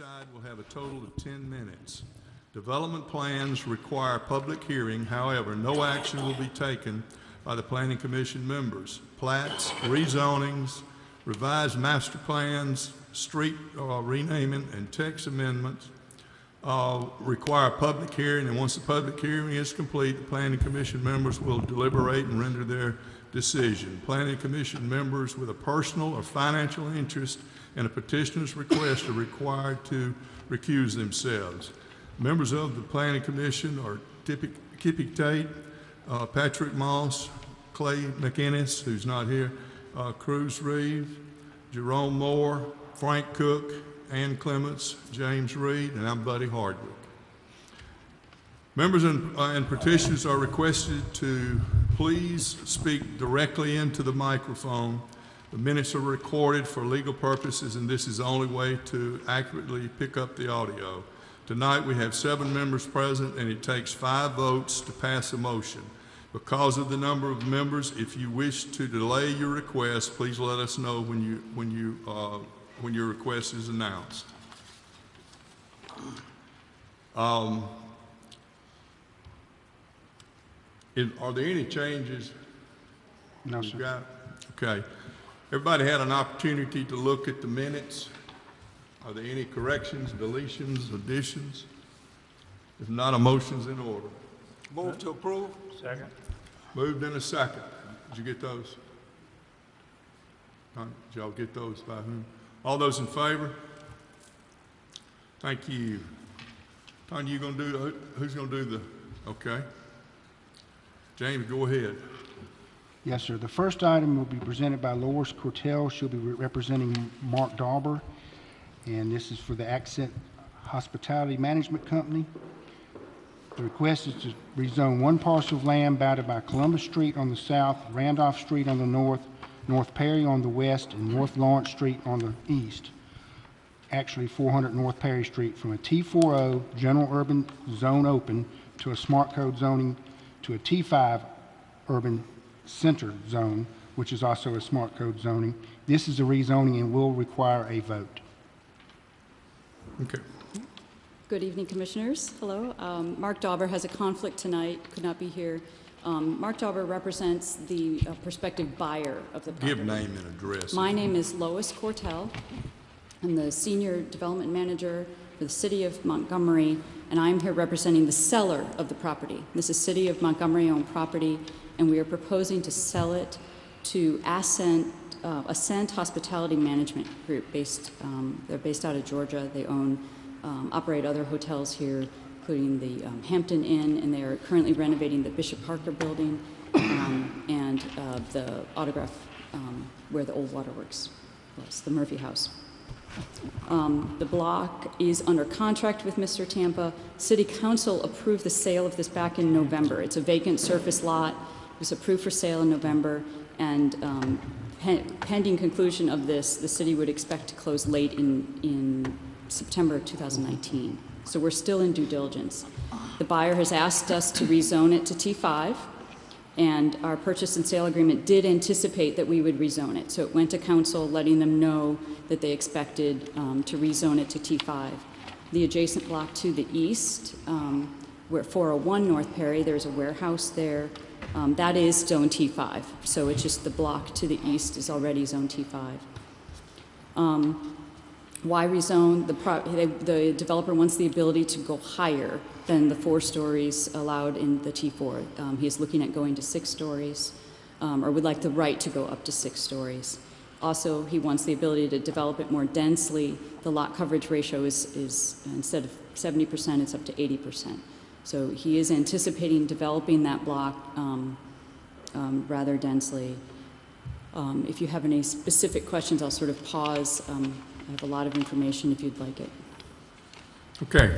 side will have a total of 10 minutes. Development plans require public hearing. However, no action will be taken by the Planning Commission members. Plats, rezonings, revised master plans, street renaming, and text amendments require a public hearing, and once the public hearing is complete, the Planning Commission members will deliberate and render their decision. Planning Commission members with a personal or financial interest in a petitioner's request are required to recuse themselves. Members of the Planning Commission are Kippy Tate, Patrick Moss, Clay McInnes, who's not here, Cruz Reeve, Jerome Moore, Frank Cook, Ann Clements, James Reed, and I'm Buddy Hardwick. Members and petitioners are requested to please speak directly into the microphone. The minutes are recorded for legal purposes, and this is the only way to accurately pick up the audio. Tonight we have 7 members present, and it takes 5 votes to pass a motion. Because of the number of members, if you wish to delay your request, please let us know when your request is announced. Are there any changes? No, sir. Okay. Everybody had an opportunity to look at the minutes. Are there any corrections, deletions, additions? If not, a motion's in order. Move to approve. Second. Moved in a second. Did you get those? Did y'all get those by whom? All those in favor? Thank you. Tanya, who's gonna do the, okay. James, go ahead. Yes, sir. The first item will be presented by Lois Cortell. She'll be representing Mark Dauber, and this is for the Accent Hospitality Management Company. The request is to rezone one parcel of land bounded by Columbus Street on the south, Randolph Street on the north, North Perry on the west, and North Lawrence Street on the east. Actually, 400 North Perry Street, from a T40 general urban zone open to a smart code zoning to a T5 urban center zone, which is also a smart code zoning. This is a rezoning and will require a vote. Okay. Good evening, Commissioners. Hello. Mark Dauber has a conflict tonight, could not be here. Mark Dauber represents the prospective buyer of the property. Give name and address. My name is Lois Cortell. I'm the Senior Development Manager for the City of Montgomery, and I'm here representing the seller of the property. This is City of Montgomery-owned property, and we are proposing to sell it to Ascent Hospitality Management Group. They're based out of Georgia. They operate other hotels here, including the Hampton Inn, and they are currently renovating the Bishop Parker building and the Autograph, where the old waterworks was, the Murphy House. The block is under contract with Mr. Tampa. City Council approved the sale of this back in November. It's a vacant surface lot. It was approved for sale in November, and pending conclusion of this, the city would expect to close late in September 2019. So we're still in due diligence. The buyer has asked us to rezone it to T5, and our purchase and sale agreement did anticipate that we would rezone it. So it went to council, letting them know that they expected to rezone it to T5. The adjacent block to the east, where 401 North Perry, there's a warehouse there. That is zone T5. So it's just the block to the east is already zone T5. Why rezone? The developer wants the ability to go higher than the 4 stories allowed in the T4. He is looking at going to 6 stories, or would like the right to go up to 6 stories. Also, he wants the ability to develop it more densely. The lot coverage ratio is instead of 70%, it's up to 80%. So he is anticipating developing that block rather densely. If you have any specific questions, I'll sort of pause. I have a lot of information if you'd like it. Okay.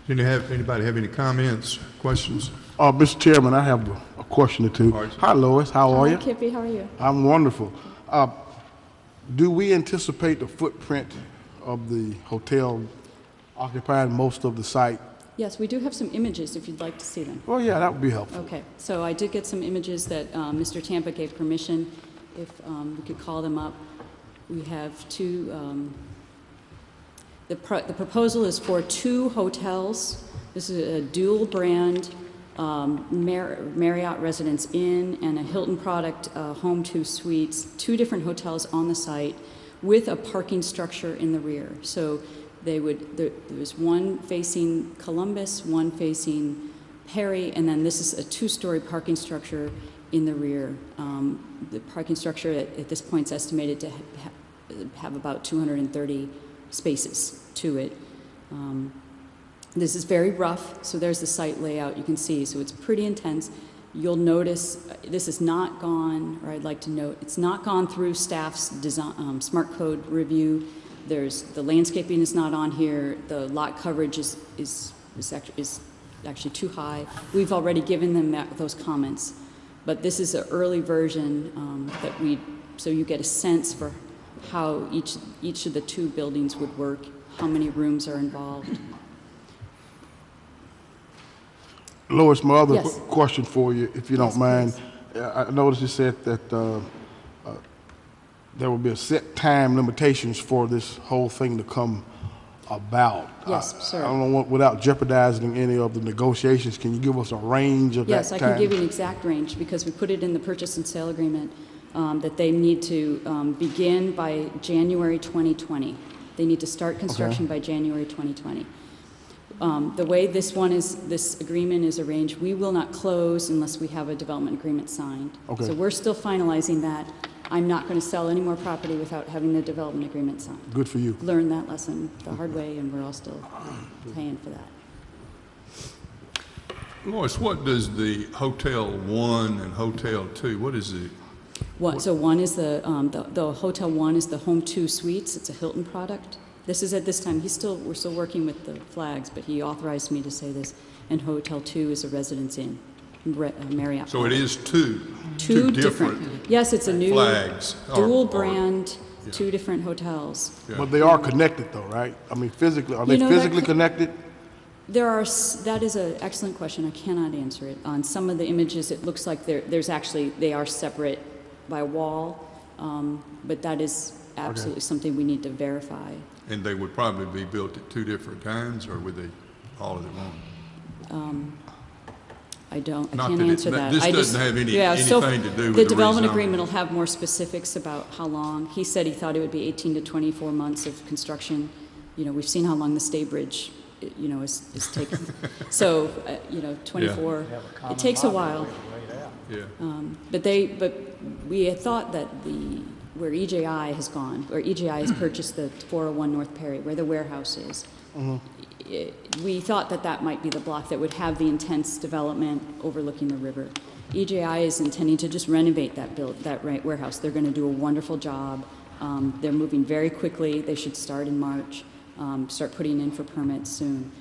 Anybody have any comments, questions? Mr. Chairman, I have a question or two. Right. Hi, Lois. How are you? Hi, Kippy. How are you? I'm wonderful. Do we anticipate the footprint of the hotel occupying most of the site? Yes, we do have some images if you'd like to see them. Oh, yeah, that would be helpful. Okay, so I did get some images that Mr. Tampa gave permission, if we could call them up. We have 2 The proposal is for 2 hotels. This is a dual brand Marriott Residence Inn and a Hilton product Home 2 Suites, 2 different hotels on the site with a parking structure in the rear. So there was one facing Columbus, one facing Perry, and then this is a 2-story parking structure in the rear. The parking structure at this point is estimated to have about 230 spaces to it. This is very rough, so there's the site layout you can see, so it's pretty intense. You'll notice this is not gone, or I'd like to note, it's not gone through staff's design, smart code review. The landscaping is not on here. The lot coverage is actually too high. We've already given them those comments, but this is an early version so you get a sense for how each of the 2 buildings would work, how many rooms are involved. Lois, my other Yes. question for you, if you don't Yes, mind. please. I noticed you said that there will be a set time limitations for this whole thing to come about. Yes, sir. I don't know, without jeopardizing any of the negotiations, can you give us a range of that time? Yes, I can give you an exact range because we put it in the purchase and sale agreement that they need to begin by January 2020. They need to start construction by January 2020. The way this agreement is arranged, we will not close unless we have a development agreement signed. Okay. So we're still finalizing that. I'm not going to sell any more property without having the development agreement signed. Good for you. Learned that lesson the hard way, and we're all still paying for that. Lois, what does the Hotel 1 and Hotel 2, what is the, So one is the Hotel 1 is the Home 2 Suites. It's a Hilton product. This is at this time, we're still working with the flags, but he authorized me to say this. And Hotel 2 is a Residence Inn, Marriott. so it is two different. Yes, it's a new flags. dual brand, 2 different hotels. But they are connected though, right? I mean, physically, are they You know, physically connected? That is an excellent question. I cannot answer it. On some of the images, it looks like they are separate by a wall, but that is absolutely something we need to verify. And they would probably be built at 2 different times, or would they all at once? I Not can't that answer that. this I doesn't have anything to do with the the development rezoning. agreement will have more specifics about how long. He said he thought it would be 18 to 24 months of construction. You know, we've seen how long the Stay Bridge, is taking. So, 24. It takes a while. Yeah. But we had thought that where EJI has gone, where EJI has purchased the 401 North Perry, where the warehouse is, we thought that might be the block that would have the intense development overlooking the river. EJI is intending to just renovate that warehouse. They're going to do a wonderful job. They're moving very quickly. They should start in March, start putting in for permits soon.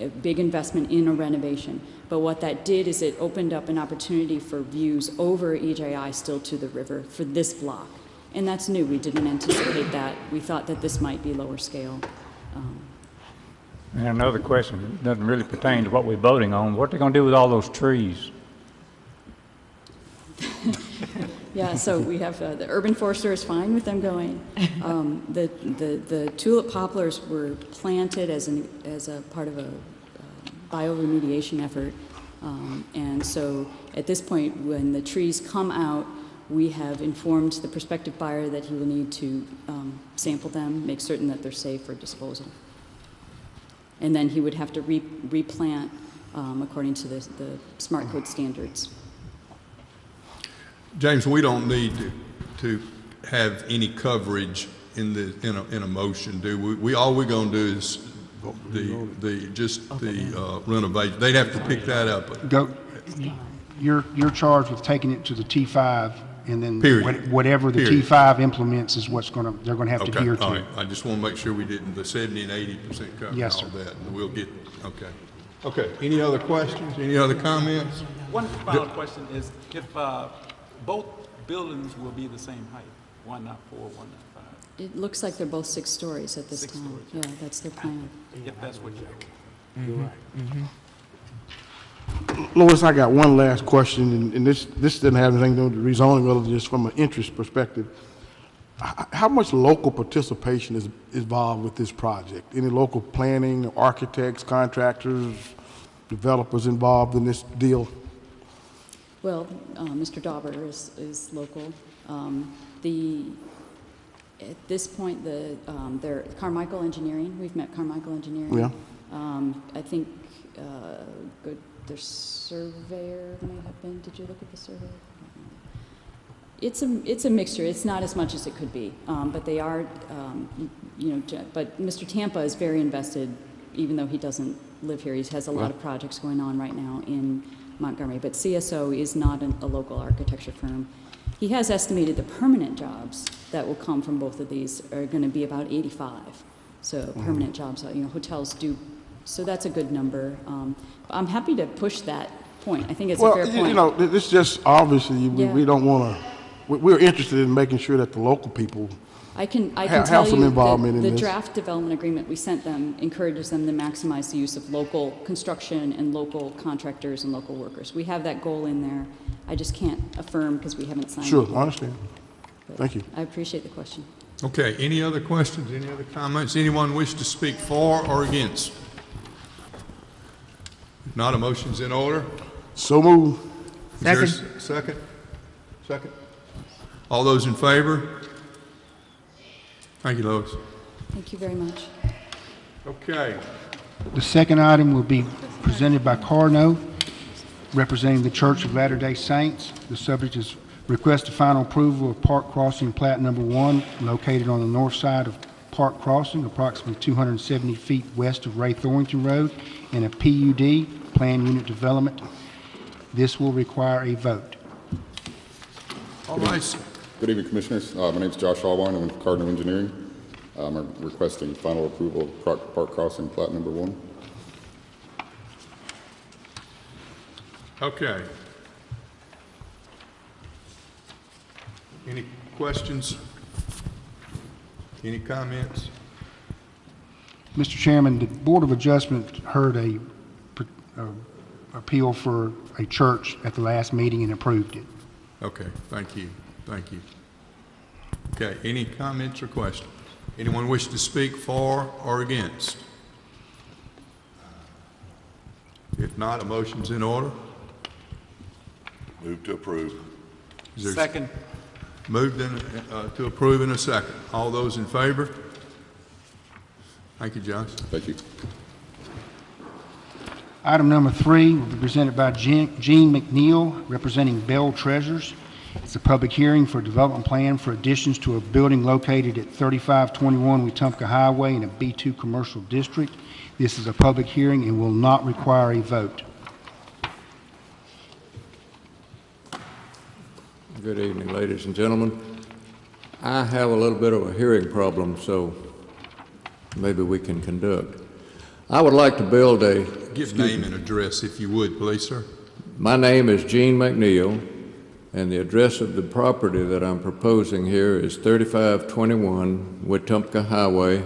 A big investment in a renovation. But what that did is it opened up an opportunity for views over EJI still to the river for this block. And that's new. We didn't anticipate that. We thought that this might be lower scale. And another question that doesn't really pertain to what we're voting on. What are they going to do with all those trees? Yeah, so we have the urban forester is fine with them going. The tulip poplars were planted as a part of a bioremediation effort, and so at this point, when the trees come out, we have informed the prospective buyer that he will need to sample them, make certain that they're safe for disposal, and then he would have to replant according to the smart code standards. James, we don't need to have any coverage in a motion, do we? All we're going to do is the renovation. They'd have to pick that up. You're charged with taking it to the T5, and then Period. whatever the Period. T5 implements is they're going to have to Okay, adhere all to. right. I just want to make sure we didn't, the 70 and 80% cover Yes, all sir. that. And we'll get, okay. Okay, any other questions? Any other comments? One final question is if both buildings will be the same height, one not 4, one not 5, It looks like they're both 6 stories at this 6 time. stories. Yeah, that's their plan. if that's what you're. Lois, I got one last question, and this didn't have anything to do with the rezoning, other than just from an interest perspective. How much local participation is involved with this project? Any local planning, architects, contractors, developers involved in this deal? Well, Mr. Dauber is local. At this point, they're Carmichael Engineering, we've met Carmichael Engineering. Yeah. I think their surveyor may have been, did you look at the survey? It's a mixture. It's not as much as it could be, but they are, but Mr. Tampa is very invested, even though he doesn't live here. He has a lot of projects going on right now in Montgomery, but CSO is not a local architecture firm. He has estimated the permanent jobs that will come from both of these are going to be about 85. So permanent jobs, hotels do, so that's a good number. I'm happy to push that point. I think it's a fair point. This just obviously, we don't want to, we're interested in making sure that the local people I can have tell some you involvement that in the this. draft development agreement we sent them encourages them to maximize the use of local construction and local contractors and local workers. We have that goal in there. I just can't affirm because we haven't signed it. Sure, yet. I understand. But Thank you. I appreciate the question. Okay, any other questions, any other comments? Anyone wish to speak for or against? If not, a motion's in order. So move. Is there a second? Second? All those in favor? Thank you, Lois. Thank you very much. Okay. The second item will be presented by Carno, representing the Church of Latter-day Saints. The subject is request of final approval of Park Crossing Plat Number 1, located on the north side of Park Crossing, approximately 270 feet west of Ray Thornton Road, in a PUD, Plan Unit Development. This will require a vote. All right. Good evening, Commissioners. My name is Josh Allwine. I'm with Cardinal Engineering. I'm requesting final approval of Park Crossing Plat Number 1. Okay. Any questions? Any comments? Mr. Chairman, the Board of Adjustment heard a appeal for a church at the last meeting and approved it. Okay, thank you. Thank you. Okay, any comments or questions? Anyone wish to speak for or against? If not, a motion's in order. Move to approve. Is there Second. moved to approve in a second? All those in favor? Thank you, Josh. Thank you. Item number 3 will be presented by Gene McNeil, representing Bell Treasures. It's a public hearing for a development plan for additions to a building located at 3521 Wetumpka Highway in a B2 commercial district. This is a public hearing and will not require a vote. Good evening, ladies and gentlemen. I have a little bit of a hearing problem, so maybe we can conduct. I would like to build a... Give name and address, if you would, please, sir. My name is Gene McNeil, and the address of the property that I'm proposing here is 3521 Wetumpka Highway,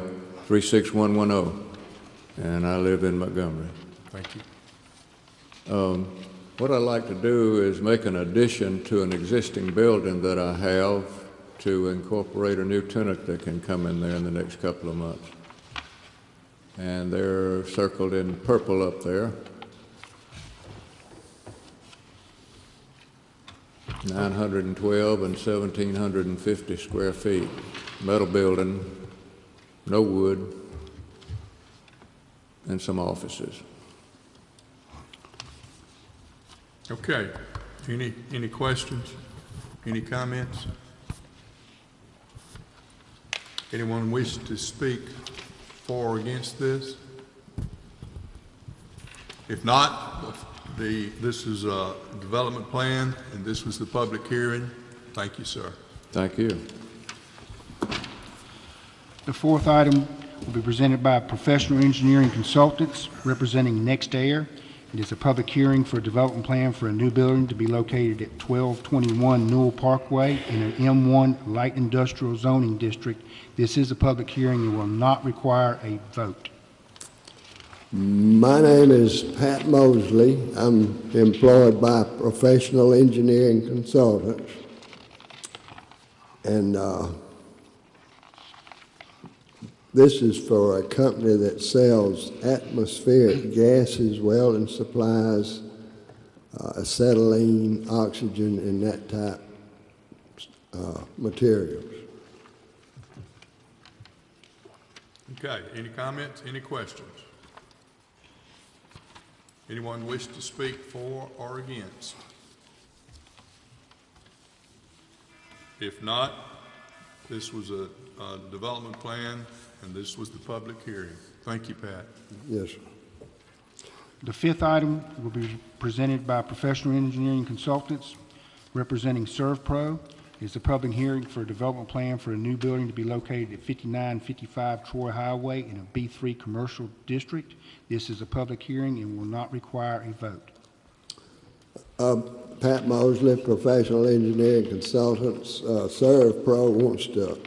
36110, and I live in Montgomery. Thank you. What I'd like to do is make an addition to an existing building that I have to incorporate a new tenant that can come in there in the next couple of months. And they're circled in purple up there. 912 and 1,750 square feet. Metal building, no wood, and some offices. Okay. Any questions? Any comments? Anyone wish to speak for or against this? If not, this is a development plan, and this was the public hearing. Thank you, sir. Thank you. The fourth item will be presented by Professional Engineering Consultants representing NextAir. It is a public hearing for a development plan for a new building to be located at 1221 Newell Parkway in an M1 light industrial zoning district. This is a public hearing and will not require a vote. My name is Pat Mosley. I'm employed by Professional Engineering Consultants. And This is for a company that sells atmospheric gases, welding supplies, acetylene, oxygen, and that type materials. Okay, any comments, any questions? Anyone wish to speak for or against? If not, this was a development plan, and this was the public hearing. Thank you, Pat. Yes, sir. The fifth item will be presented by Professional Engineering Consultants representing ServPro. It's a public hearing for a development plan for a new building to be located at 5955 Troy Highway in a B3 commercial district. This is a public hearing and will not require a vote. Pat Mosley, Professional Engineering Consultants. ServPro wants to,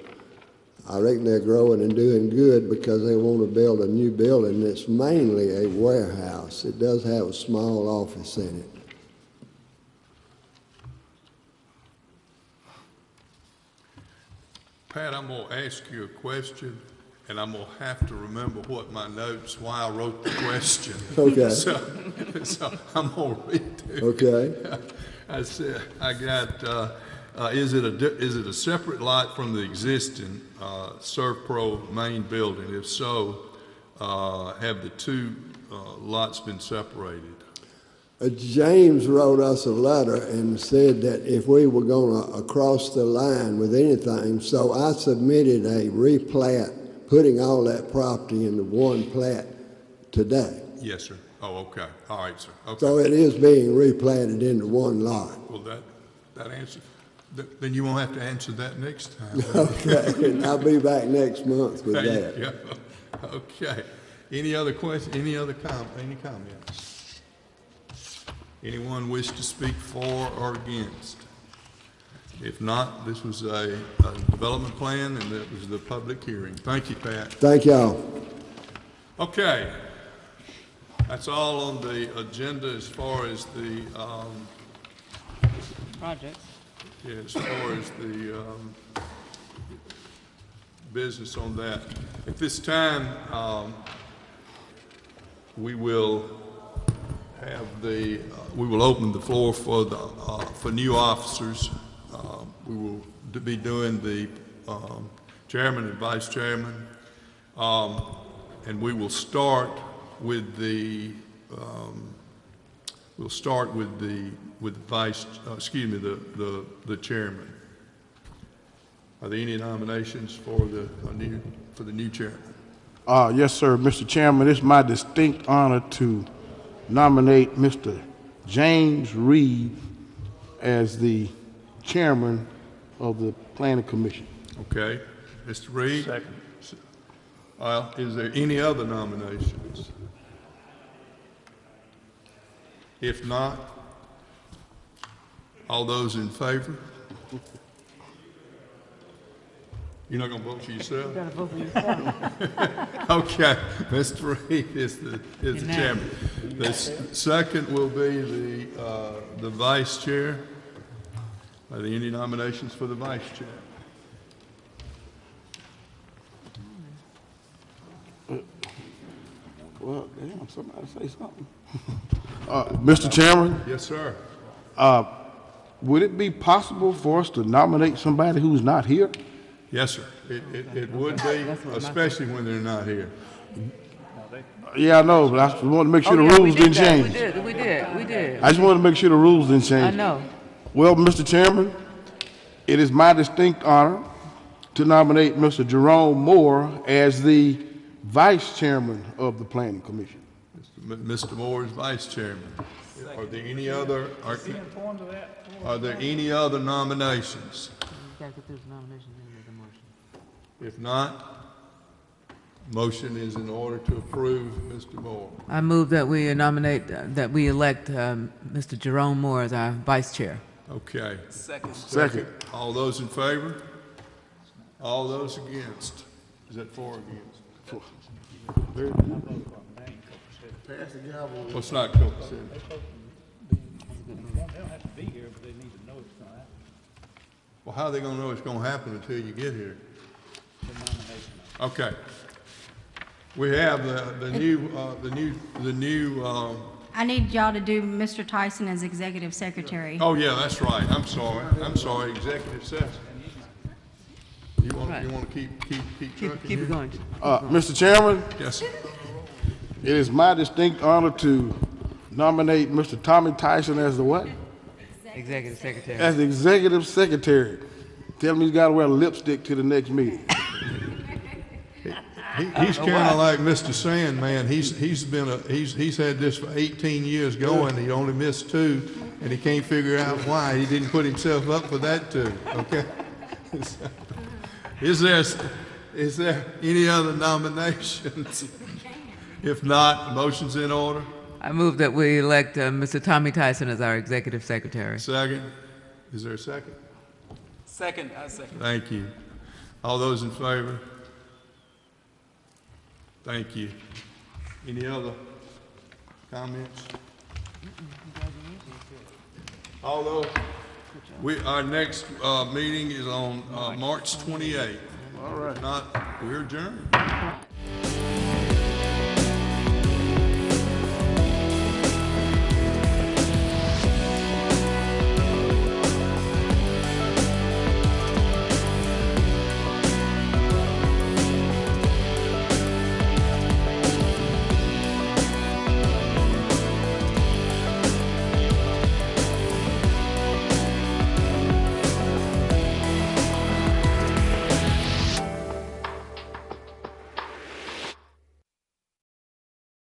I reckon they're growing and doing good because they want to build a new building that's mainly a warehouse. It does have a small office in it. Pat, I'm going to ask you a question, and I'm going to have to remember what my notes, why I wrote the question. Okay. So I'm going to read it. Okay. I said, I got, is it a separate lot from the existing ServPro main building? If so, have the two lots been separated? James wrote us a letter and said that if we were going to cross the line with anything, so I submitted a replat, putting all that property into one plat today. Yes, sir. Oh, okay. All right, sir. Okay. So it is being replatted into one lot. Well, that answer, then you won't have to answer that next time. Okay, and I'll be back next month with There that. you go. Okay. Any other questions? Any comments? Anyone wish to speak for or against? If not, this was a development plan, and that was the public hearing. Thank you, Pat. Thank y'all. Okay. That's all on the agenda as far as the projects. yeah, as far as the business on that. At this time, we will have we will open the floor for the for new officers. We will be doing the chairman and vice chairman, and we will start with the vice. Excuse me, the chairman. Are there any nominations for the new chairman? Yes, sir, Mr. Chairman. It's my distinct honor to nominate Mr. James Reed as the chairman of the Planning Commission. Okay, Mr. Reed. Second. Is there any other nominations? If not, all those in favor? You're not going to vote for yourself? You gotta vote for yourself. Okay, Mr. Reed is the chairman. The second will be the vice chair. Are there any nominations for the vice chair? Well, damn, somebody say something. Mr. Chairman, Yes, sir. would it be possible for us to nominate somebody who's not here? Yes, sir. It would be, especially when they're not here. Yeah, I know, but I just wanted to make sure the rules didn't change. We did. I just wanted to make sure the rules didn't change. I know. Well, Mr. Chairman, it is my distinct honor to nominate Mr. Jerome Moore as the vice chairman of the Planning Commission. Mr. Moore is vice chairman. Are there any other, are there any other nominations? You gotta get those nominations in with the motion. If not, motion is in order to approve Mr. Moore. I move that we nominate, that we elect Mr. Jerome Moore as our vice chair. Okay. Second. All those in favor? All those against? Is that for or against? What's not copacetic? Well, how are they gonna know it's gonna happen until you get here? Okay. We have the new, I need y'all to do Mr. Tyson as executive secretary. oh yeah, that's right. I'm sorry, executive session. You want to keep trucking? Keep it going. Mr. Chairman, Yes, sir. it is my distinct honor to nominate Mr. Tommy Tyson as the what? Executive Secretary. As the executive secretary. Tell him he's got to wear lipstick to the next meeting. He's kind of like Mr. Sandman. He's had this for 18 years going. He only missed 2, and he can't figure out why he didn't put himself up for that 2. Okay. Is there any other nominations? If not, motion's in order. I move that we elect Mr. Tommy Tyson as our Executive Secretary. Second. Is there a second? Second, I second. Thank you. All those in favor? Thank you. Any other comments? Although, our next meeting is on March 28th. All right. Not, we're adjourned.